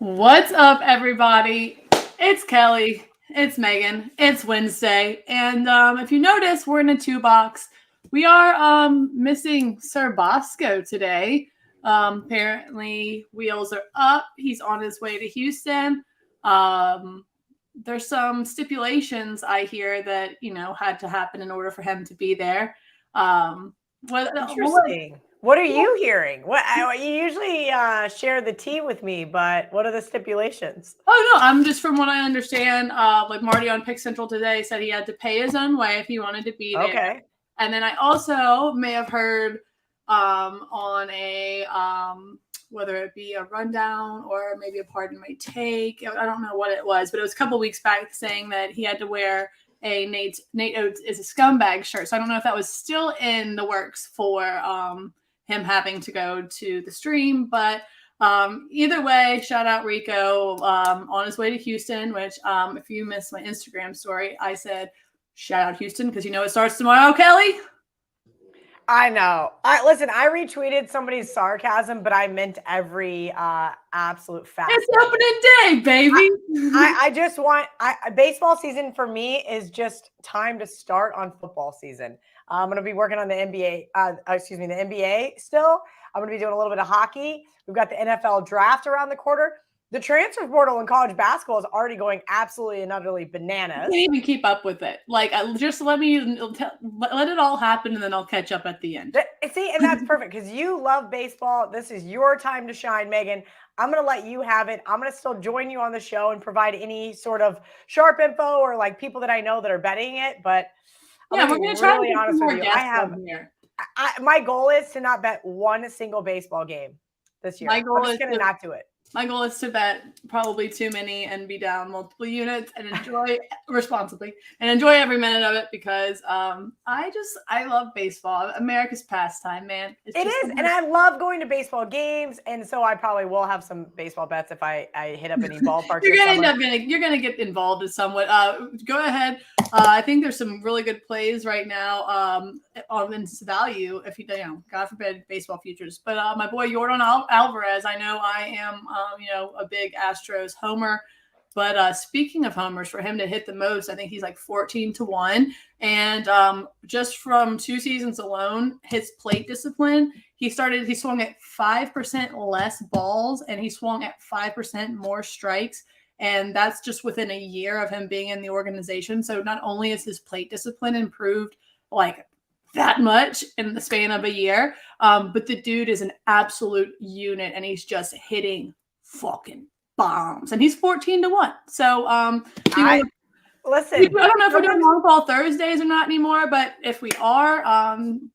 What's up, everybody? It's Kelly. It's Megan. It's Wednesday. And if you notice, we're in a two box. We are missing Sir Bosco today. Apparently, wheels are up. He's on his way to Houston. There's some stipulations I hear that, had to happen in order for him to be there. Interesting. What are you hearing? You usually share the tea with me, but what are the stipulations? Oh no, I'm just from what I understand. Like Marty on Pick Central today said he had to pay his own way if he wanted to be there. Okay. And then I also may have heard on a whether it be a rundown or maybe a pardon my take. I don't know what it was, but it was a couple weeks back saying that he had to wear a Nate Oates is a scumbag shirt. So I don't know if that was still in the works for him having to go to the stream, but either way, shout out Rico on his way to Houston, which if you missed my Instagram story, I said shout out Houston because it starts tomorrow, Kelly. I know. Listen, I retweeted somebody's sarcasm, but I meant every absolute fact. It's opening day, baby. I just want baseball season for me is just time to start on football season. I'm going to be working on the NBA, the NBA still. I'm going to be doing a little bit of hockey. We've got the NFL draft around the corner. The transfer portal in college basketball is already going absolutely and utterly bananas. I can't even keep up with it. Like, just let it all happen, and then I'll catch up at the end. See, and that's perfect because you love baseball. This is your time to shine, Megan. I'm going to let you have it. I'm going to still join you on the show and provide any sort of sharp info or like people that I know that are betting it. But yeah, we're going to try to be honest with you. I have my goal is to not bet one single baseball game this year. I'm just going to not do it. My goal is to bet probably too many and be down multiple units and enjoy responsibly and enjoy every minute of it because I love baseball. America's pastime, man. It is, and I love going to baseball games, and so I probably will have some baseball bets if I hit up any ballparks. You're gonna get involved in somewhat. Go ahead. I think there's some really good plays right now on value if you God forbid baseball futures. But my boy Jordan Alvarez, I know I am a big Astros homer. But speaking of homers, for him to hit the most, I think he's like 14-1. And just from 2 seasons alone, his plate discipline, he swung at 5% less balls and he swung at 5% more strikes. And that's just within a year of him being in the organization. So not only is his plate discipline improved like that much in the span of a year, but the dude is an absolute unit and he's just hitting fucking bombs. And he's 14-1. So listen, I don't know if we're doing long ball Thursdays or not anymore, but if we are,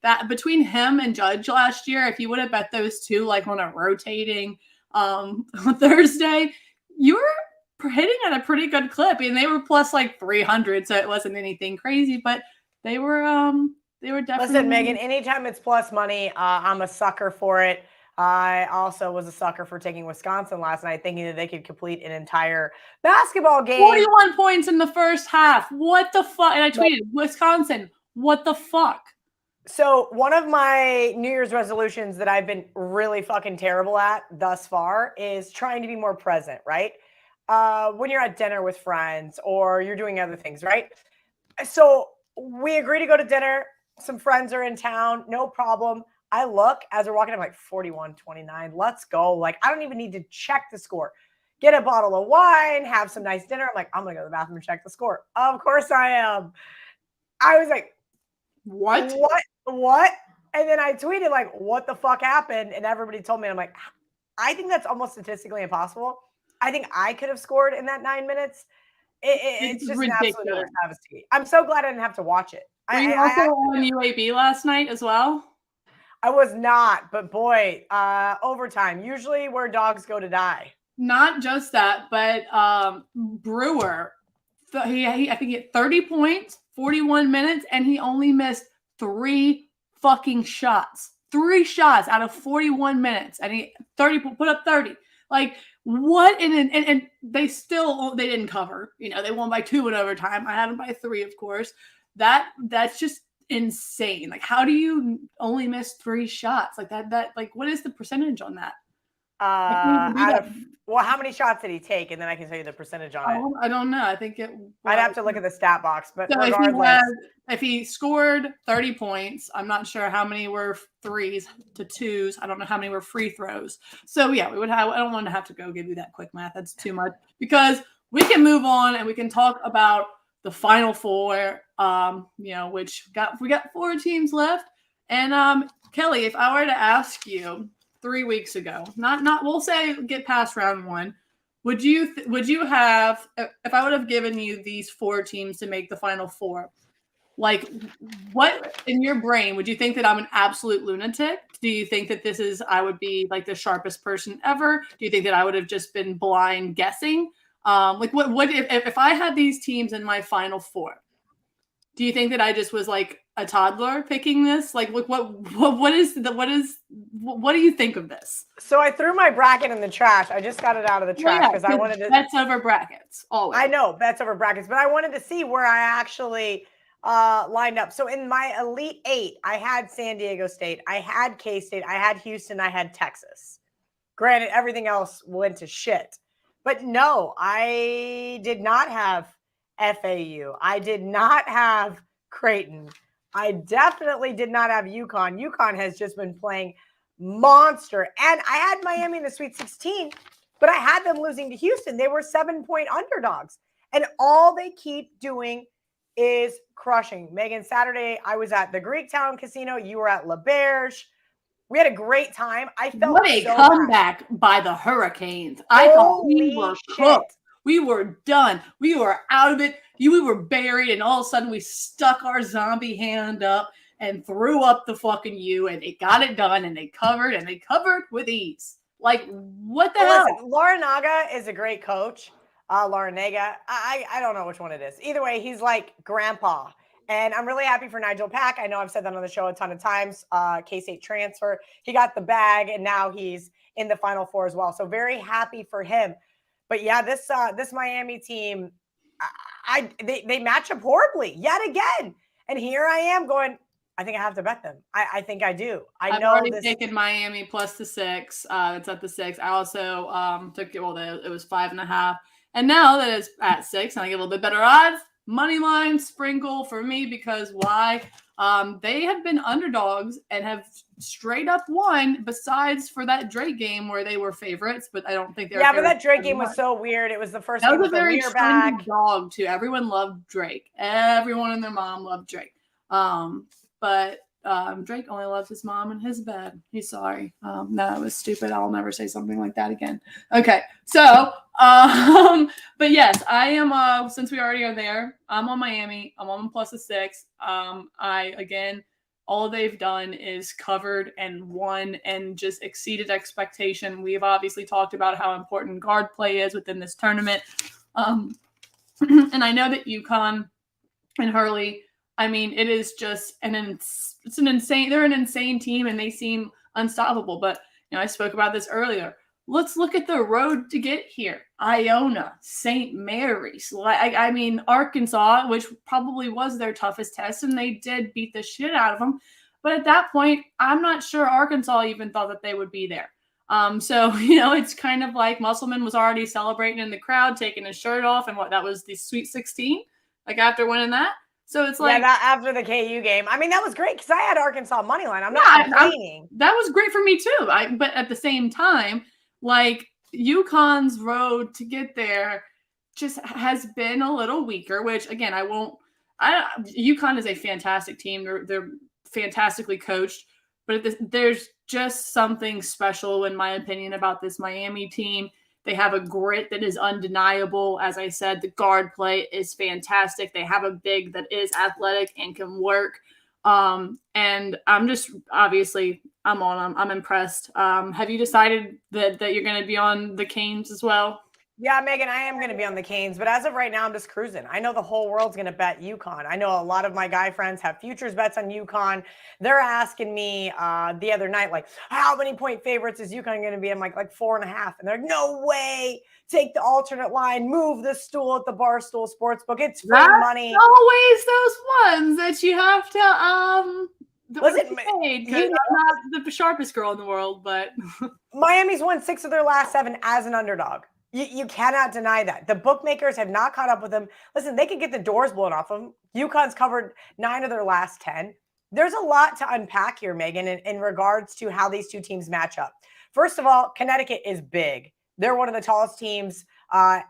that between him and Judge last year, if you would have bet those two like on a rotating Thursday, you were hitting at a pretty good clip, and they were plus like 300, so it wasn't anything crazy, but they were definitely. Listen, Megan, anytime it's plus money, I'm a sucker for it. I also was a sucker for taking Wisconsin last night, thinking that they could complete an entire basketball game. 41 points in the first half. What the fuck? And I tweeted, Wisconsin, what the fuck? So one of my New Year's resolutions that I've been really fucking terrible at thus far is trying to be more present, right? When you're at dinner with friends or you're doing other things, right? So we agree to go to dinner. Some friends are in town. No problem. I look as we're walking, I'm like 41-29. Let's go. Like, I don't even need to check the score. Get a bottle of wine, have some nice dinner. I'm like, I'm going to go to the bathroom and check the score. Of course I am. I was like, what? And then I tweeted like, what the fuck happened? And everybody told me, I'm like, I think that's almost statistically impossible. I think I could have scored in that 9 minutes. It's just ridiculous. An absolute travesty. I'm so glad I didn't have to watch it. Were you also on UAB last night as well? I was not, but boy, overtime, usually where dogs go to die. Not just that, but Brewer, I think he had 30 points, 41 minutes, and he only missed 3 fucking shots. 3 shots out of 41 minutes, and he put up 30. Like, what? And they didn't cover. They won by 2 in overtime. I had them by 3, of course. That's just insane. Like, how do you only miss 3 shots like that? Like, what is the percentage on that? Out of how many shots did he take? And then I can tell you the percentage on it. I don't know. I think it. I'd have to look at the stat box, but so regardless, if he scored 30 points, I'm not sure how many were 3s to 2s. I don't know how many were free throws. So yeah, we would have. I don't want to have to go give you that quick math. That's too much because we can move on and we can talk about the Final Four. Which we got 4 teams left. And Kelly, if I were to ask you 3 weeks ago, not we'll say get past round 1. Would you have, if I would have given you these 4 teams to make the Final Four, like what in your brain would you think that I'm an absolute lunatic? Do you think that I would be like the sharpest person ever? Do you think that I would have just been blind guessing? Like what if I had these teams in my Final Four? Do you think that I just was like a toddler picking this? Like, what do you think of this? So I threw my bracket in the trash. I just got it out of the trash because I wanted to. Bets over brackets. Always. I know bets over brackets, but I wanted to see where I actually lined up. So in my Elite 8, I had San Diego State, I had K-State, I had Houston, I had Texas. Granted, everything else went to shit. But no, I did not have FAU. I did not have Creighton. I definitely did not have UConn. UConn has just been playing monster. And I had Miami in the Sweet 16, but I had them losing to Houston. They were 7-point underdogs. And all they keep doing is crushing. Megan, Saturday, I was at the Greektown Casino. You were at La Berge. We had a great time. I felt what a comeback by the Hurricanes. I thought we were cooked. We were done. We were out of it. We were buried, and all of a sudden we stuck our zombie hand up and threw up the fucking U, and they got it done, and they covered with ease. Like, what the hell? Listen, Laura Naga is a great coach. Laura Naga. I don't know which one it is. Either way, he's like grandpa. And I'm really happy for Nigel Pack. I know I've said that on the show a ton of times. K-State transfer. He got the bag, and now he's in the Final Four as well. So very happy for him. But yeah, this Miami team, they match up horribly yet again. And here I am going, I think I have to bet them. I think I do. I've already taken Miami plus the 6. It's at the 6. I also took it. Well, it was 5.5. And now that it's at 6, and I get a little bit better odds. Money line sprinkle for me because why? They have been underdogs and have straight up won. Besides for that Drake game where they were favorites, but I don't think they were. Yeah, but that Drake game was so weird. It was the first. That was a very trendy dog too. Everyone loved Drake. Everyone and their mom loved Drake. But Drake only loves his mom and his bed. He's sorry. No, it was stupid. I'll never say something like that again. Okay, so but yes, I am. Since we already are there, I'm on Miami. I'm on plus a 6. All they've done is covered and won and just exceeded expectation. We've obviously talked about how important guard play is within this tournament, and I know that UConn and Hurley. I mean, it is just it's an insane. They're an insane team, and they seem unstoppable. But I spoke about this earlier. Let's look at the road to get here. Iona, St. Mary's. I mean, Arkansas, which probably was their toughest test, and they did beat the shit out of them. But at that point, I'm not sure Arkansas even thought that they would be there. So it's kind of like Musselman was already celebrating in the crowd, taking his shirt off, and that was the Sweet 16, like after winning that. So it's like that after the KU game. I mean, that was great because I had Arkansas money line. I'm not complaining. That was great for me too. But at the same time, like UConn's road to get there just has been a little weaker. Which again, UConn is a fantastic team. They're fantastically coached, but there's just something special, in my opinion, about this Miami team. They have a grit that is undeniable. As I said, the guard play is fantastic. They have a big that is athletic and can work. And I'm just, obviously, I'm on them. I'm impressed. Have you decided that you're going to be on the Canes as well? Yeah, Megan, I am going to be on the Canes, but as of right now, I'm just cruising. I know the whole world's going to bet UConn. I know a lot of my guy friends have futures bets on UConn. They're asking me the other night, like, how many point favorites is UConn going to be? I'm like 4.5. And they're like, no way. Take the alternate line, move the stool at the Barstool Sportsbook. It's free money. Always those ones that you have to Listen, I'm not the sharpest girl in the world, but Miami's won 6 of their last 7 as an underdog. You cannot deny that. The bookmakers have not caught up with them. Listen, they could get the doors blown off them. UConn's covered 9 of their last 10. There's a lot to unpack here, Megan, in regards to how these two teams match up. First of all, Connecticut is big. They're one of the tallest teams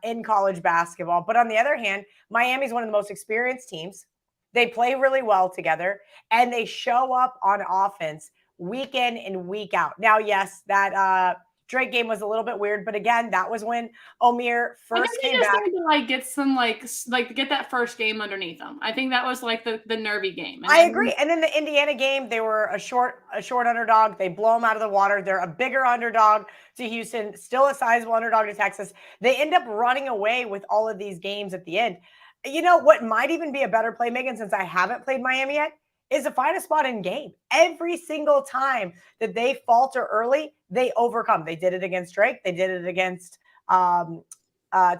in college basketball. But on the other hand, Miami's one of the most experienced teams. They play really well together, and they show up on offense week in and week out. Now, yes, that Drake game was a little bit weird, but again, that was when Omier first came back. Need to get some get that first game underneath them. I think that was the nervy game. I agree. And then the Indiana game, they were a short underdog. They blow them out of the water. They're a bigger underdog to Houston, still a sizable underdog to Texas. They end up running away with all of these games at the end. You know what might even be a better play, Megan, since I haven't played Miami yet, is to find a spot in game. Every single time that they falter early, they overcome. They did it against Drake. They did it against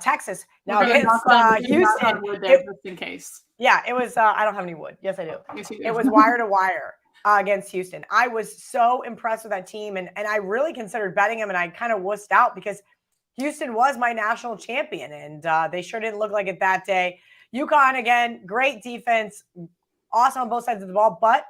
Texas. Now against Houston, just in case. Yeah, it was. I don't have any wood. Yes, I do. Yes, you do. It was wire to wire against Houston. I was so impressed with that team, and I really considered betting them, and I kind of wussed out because Houston was my national champion, and they sure didn't look like it that day. UConn, again, great defense, awesome on both sides of the ball, but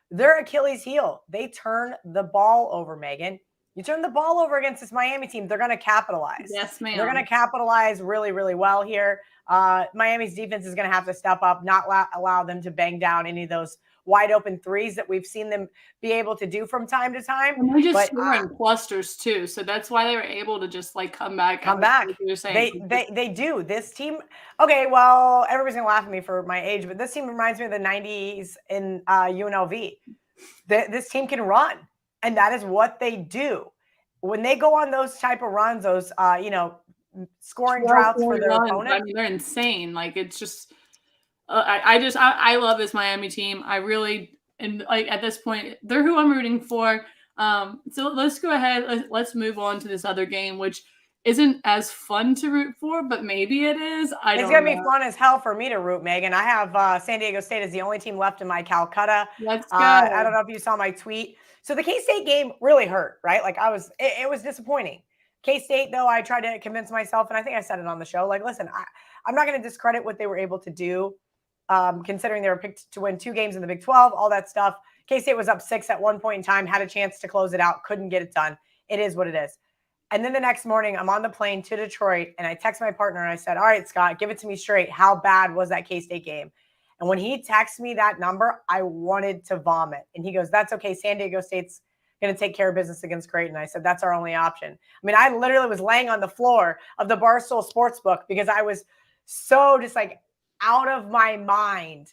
their Achilles heel, they turn the ball over, Megan. You turn the ball over against this Miami team, they're going to capitalize. Yes, ma'am. They're going to capitalize really, really well here. Miami's defense is going to have to step up, not allow them to bang down any of those wide open threes that we've seen them be able to do from time to time. And they just score in clusters too, so that's why they were able to just come back. They do. This team. Okay, well, everybody's gonna laugh at me for my age, but this team reminds me of the '90s in UNLV. This team can run, and that is what they do. When they go on those type of runs, those scoring droughts for their opponent. I mean, they're insane. It's just. I love this Miami team. I really, and at this point, they're who I'm rooting for. So let's go ahead. Let's move on to this other game, which isn't as fun to root for, but maybe it is. It's going to be fun as hell for me to root, Megan. I have San Diego State as the only team left in my Calcutta. Let's go. I don't know if you saw my tweet. So the K-State game really hurt, right? It was disappointing. K-State, though, I tried to convince myself, and I think I said it on the show, listen, I'm not going to discredit what they were able to do. Considering they were picked to win 2 games in the Big 12, all that stuff. K-State was up 6 at one point in time, had a chance to close it out, couldn't get it done. It is what it is. And then the next morning, I'm on the plane to Detroit, and I text my partner, and I said, all right, Scott, give it to me straight. How bad was that K-State game? And when he texted me that number, I wanted to vomit. And he goes, that's okay. San Diego State's going to take care of business against Creighton. I said, that's our only option. I mean, I literally was laying on the floor of the Barstool Sportsbook because I was so just out of my mind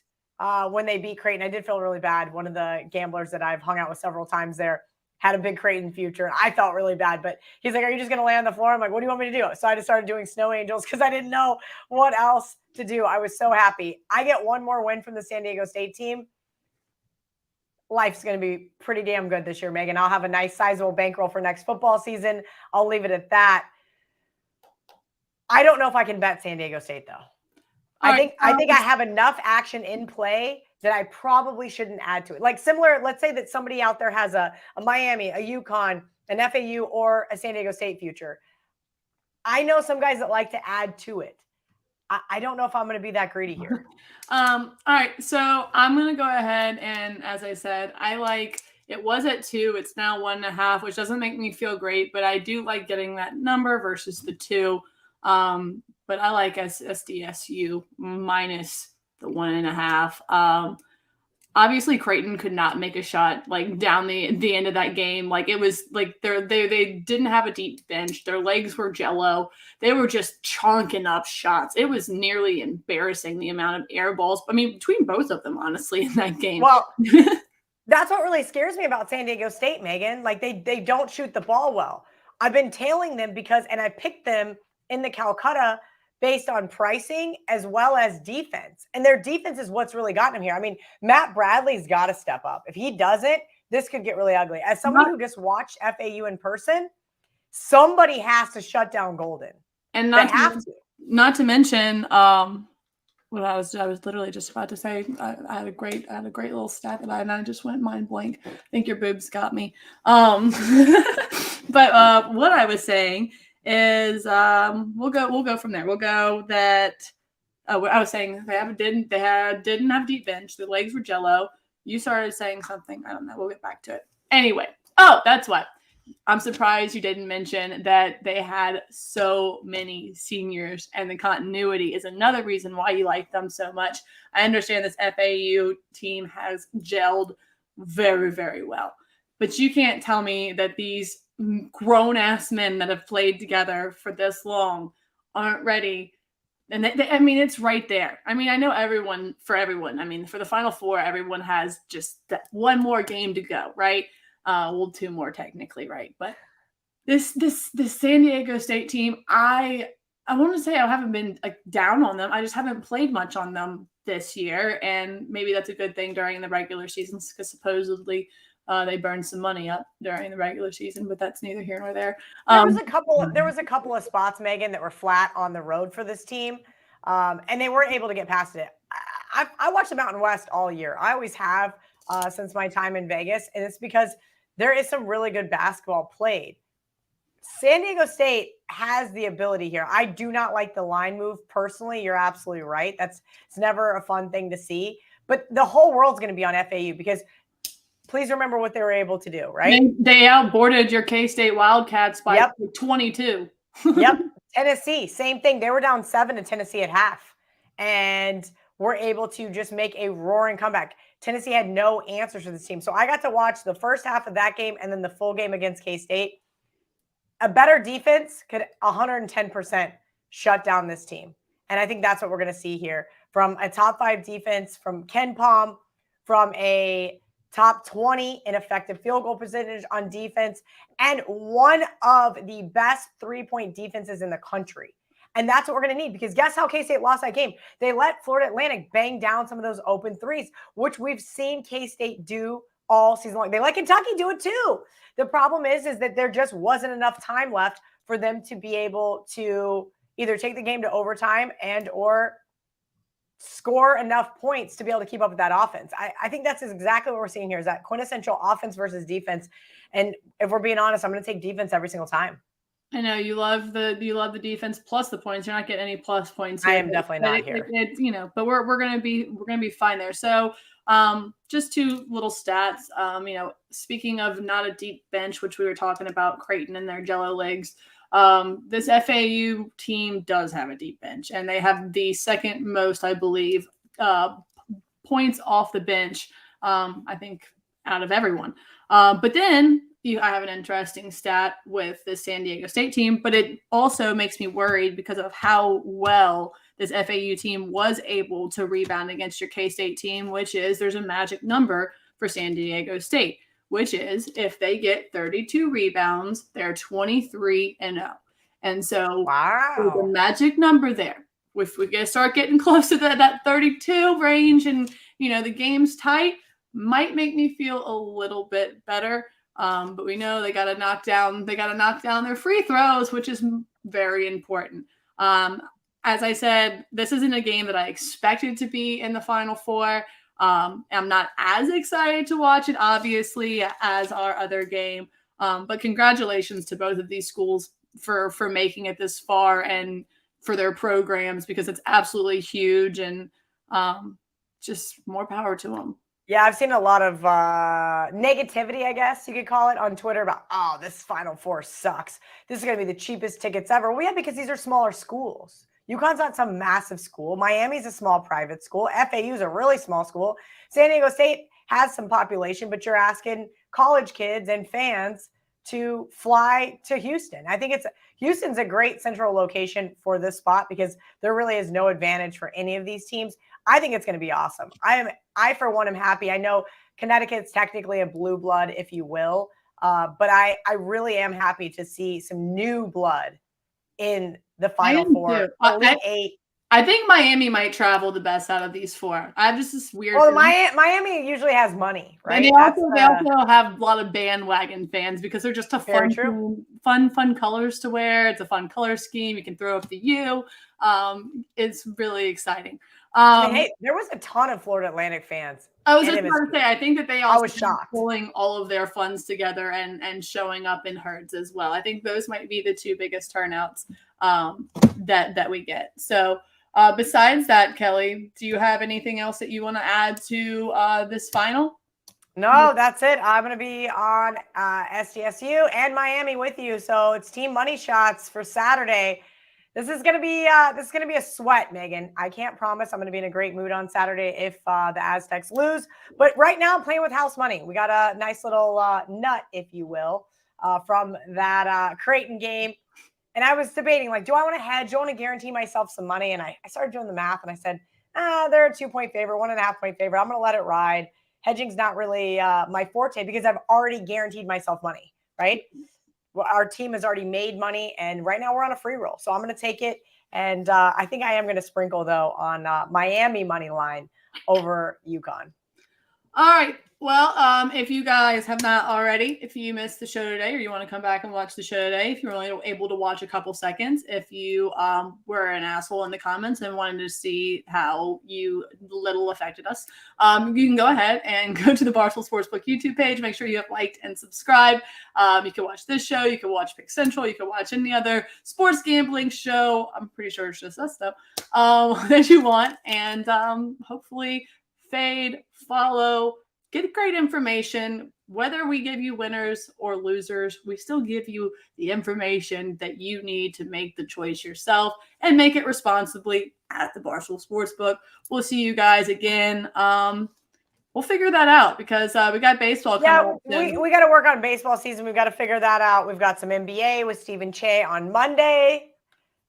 when they beat Creighton. I did feel really bad. One of the gamblers that I've hung out with several times there had a big Creighton future. I felt really bad, but he's like, are you just going to lay on the floor? I'm like, what do you want me to do? So I just started doing snow angels because I didn't know what else to do. I was so happy. I get one more win from the San Diego State team. Life's going to be pretty damn good this year, Megan. I'll have a nice sizable bankroll for next football season. I'll leave it at that. I don't know if I can bet San Diego State, though. I think I have enough action in play that I probably shouldn't add to it. Similar, let's say that somebody out there has a Miami, a UConn, an FAU, or a San Diego State future. I know some guys that like to add to it. I don't know if I'm going to be that greedy here. All right, so I'm going to go ahead and, as I said, it was at 2. It's now 1.5, which doesn't make me feel great, but I do like getting that number versus the 2. But I like SDSU minus the 1.5. Obviously, Creighton could not make a shot down the end of that game. It was they didn't have a deep bench. Their legs were jello. They were just chonking up shots. It was nearly embarrassing the amount of air balls. I mean, between both of them, honestly, in that game. Well, that's what really scares me about San Diego State, Megan. They don't shoot the ball well. I've been tailing them and I picked them in the Calcutta based on pricing as well as defense. And their defense is what's really gotten them here. I mean, Matt Bradley's got to step up. If he doesn't, this could get really ugly. As somebody who just watched FAU in person, somebody has to shut down Golden. And not to mention, What I was literally just about to say. I had a great little stat and I just went mind blank. I think your boobs got me. But what I was saying is we'll go from there. We'll go that I was saying didn't have deep bench. The legs were jello. You started saying something. I don't know. We'll get back to it. Anyway. Oh, that's what. I'm surprised you didn't mention that they had so many seniors, and the continuity is another reason why you like them so much. I understand this FAU team has gelled very, very well, but you can't tell me that these grown-ass men that have played together for this long aren't ready. And I mean, it's right there. I mean, I know for everyone. I mean, for the Final Four, everyone has just that one more game to go, right? Well, two more technically, right? But this San Diego State team, I want to say I haven't been down on them. I just haven't played much on them this year, and maybe that's a good thing during the regular seasons because supposedly they burned some money up during the regular season, but that's neither here nor there. There was a couple of spots, Megan, that were flat on the road for this team, and they weren't able to get past it. I watched the Mountain West all year. I always have since my time in Vegas, and it's because there is some really good basketball played. San Diego State has the ability here. I do not like the line move personally. You're absolutely right. It's never a fun thing to see. But the whole world's going to be on FAU because please remember what they were able to do, right? They outboarded your K-State Wildcats by 22. Yep. Tennessee, same thing. They were down 7 to Tennessee at half and were able to just make a roaring comeback. Tennessee had no answers for this team. So I got to watch the first half of that game and then the full game against K-State. A better defense could 110% shut down this team. And I think that's what we're going to see here from a top 5 defense, from Ken Palm, from a top 20 in effective field goal percentage on defense, and one of the best 3-point defenses in the country. And that's what we're going to need because guess how K-State lost that game? They let Florida Atlantic bang down some of those open threes, which we've seen K-State do all season long. They let Kentucky do it too. The problem is that there just wasn't enough time left for them to be able to either take the game to overtime and or score enough points to be able to keep up with that offense. I think that's exactly what we're seeing here is that quintessential offense versus defense. And if we're being honest, I'm going to take defense every single time. I know you love the defense plus the points. You're not getting any plus points here. I am definitely not here. But we're gonna be fine there. So just two little stats. Speaking of not a deep bench, which we were talking about, Creighton and their jello legs. This FAU team does have a deep bench, and they have the second most, I believe, points off the bench. I think out of everyone. But then I have an interesting stat with the San Diego State team, but it also makes me worried because of how well this FAU team was able to rebound against your K-State team, which is there's a magic number for San Diego State, which is if they get 32 rebounds, they're 23-0. And so the magic number there, if we start getting close to that 32 range and, the game's tight, might make me feel a little bit better. But we know they got to knock down their free throws, which is very important. As I said, this isn't a game that I expected to be in the Final Four. I'm not as excited to watch it, obviously, as our other game. But congratulations to both of these schools for making it this far and for their programs because it's absolutely huge and just more power to them. Yeah, I've seen a lot of negativity, I guess you could call it, on Twitter about, this Final Four sucks. This is going to be the cheapest tickets ever. Well, yeah, because these are smaller schools. UConn's not some massive school. Miami's a small private school. FAU's a really small school. San Diego State has some population, but you're asking college kids and fans to fly to Houston. I think Houston's a great central location for this spot because there really is no advantage for any of these teams. I think it's going to be awesome. I for one am happy. I know Connecticut's technically a blue blood, if you will, but I really am happy to see some new blood in the Final Four. Elite Eight. I think Miami might travel the best out of these four. I have just this weird. Well, Miami usually has money, right? And they also have a lot of bandwagon fans because they're just fun colors to wear. It's a fun color scheme. You can throw up the U. It's really exciting. I mean, hey, there was a ton of Florida Atlantic fans. I was just about to say, I think that they also was shocked. pulling all of their funds together and showing up in herds as well. I think those might be the two biggest turnouts that we get. So besides that, Kelly, do you have anything else that you want to add to this final? No, that's it. I'm going to be on SDSU and Miami with you. So it's team money shots for Saturday. This is gonna be a sweat, Megan. I can't promise I'm gonna be in a great mood on Saturday if the Aztecs lose. But right now, I'm playing with house money. We got a nice little nut, if you will, from that Creighton game. And I was debating, like, do I want to hedge? Do I want to guarantee myself some money? And I started doing the math, and I said, they're a 2-point favorite, 1.5-point favorite. I'm gonna let it ride. Hedging's not really my forte because I've already guaranteed myself money, right? Our team has already made money, and right now we're on a free roll. So I'm going to take it. And I think I am going to sprinkle, though, on Miami money line over UConn. All right. Well, if you guys have not already, if you missed the show today or you want to come back and watch the show today, if you're only able to watch a couple seconds, if you were an asshole in the comments and wanted to see how you little affected us, you can go ahead and go to the Barstool Sportsbook YouTube page. Make sure you have liked and subscribed. You can watch this show. You can watch Pick Central. You can watch any other sports gambling show. I'm pretty sure it's just us, though, that you want. And hopefully fade, follow, get great information. Whether we give you winners or losers, we still give you the information that you need to make the choice yourself and make it responsibly at the Barstool Sportsbook. We'll see you guys again. We'll figure that out because we got baseball coming up. We got to work on baseball season. We've got to figure that out. We've got some NBA with Stephen Che on Monday.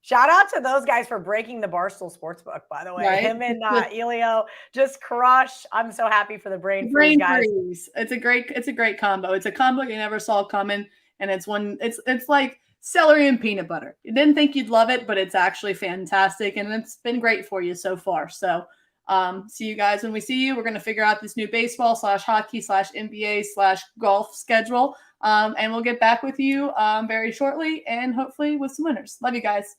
Shout out to those guys for breaking the Barstool Sportsbook, by the way. Right? Him and Elio just crushed. I'm so happy for the brain freeze, guys. It's a great combo. It's a combo you never saw coming, and it's like celery and peanut butter. You didn't think you'd love it, but it's actually fantastic, and it's been great for you so far. So see you guys when we see you. We're going to figure out this new baseball / hockey / NBA / golf schedule, and we'll get back with you very shortly and hopefully with some winners. Love you guys.